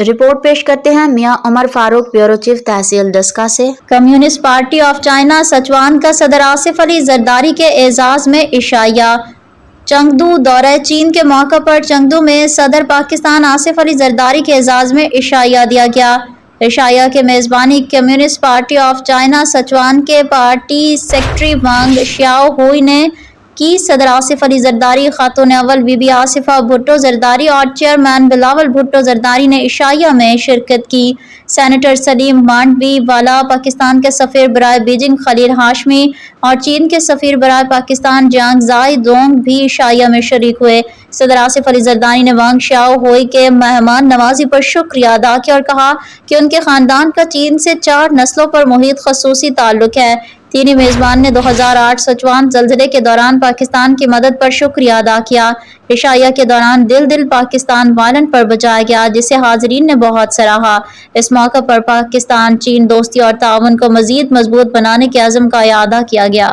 Report پیش کرتے ہیں میاں عمر فاروق، بیورو چیف تحصیل ڈسکا سے۔ کمیونسٹ پارٹی آف چائنا سچوان کا صدر آصف علی زرداری کے اعزاز میں عشائیہ۔ چengdu دورہ چین کے موقع پر چengdu میں صدر پاکستان آصف علی زرداری کے اعزاز میں عشائیہ دیا گیا۔ عشائیہ کی میزبانی کمیونسٹ پارٹی آف چائنا سچوان کے پارٹی سیکریٹری وانگ شیاؤ ہوئی نے کی۔ صدر آصف علی زرداری، خاتون اول بی بی آصفہ بھٹو زرداری اور چیئرمین بلاول بھٹو زرداری نے عشائیہ میں شرکت کی۔ سینیٹر سلیم مانڈوی والا، پاکستان کے سفیر برائے بیجنگ خلیل ہاشمی اور چین کے سفیر برائے پاکستان جانگ زائی دونگ بھی عشائیہ میں شریک ہوئے۔ صدر آصف علی زرداری نے وانگ شیاؤ ہوئی کے مہمان نوازی پر شکریہ ادا کیا اور کہا کہ ان کے خاندان کا چین سے 4 نسلوں پر محیط خصوصی تعلق ہے۔ چینی میزبان نے 2008 سچوان زلزلے کے دوران پاکستان کی مدد پر شکریہ ادا کیا۔ عشائیہ کے دوران دل پاکستان وائلن پر بجایا گیا، جسے حاضرین نے بہت سراہا۔ اس موقع پر پاکستان چین دوستی اور تعاون کو مزید مضبوط بنانے کے عزم کا اعادہ کیا گیا۔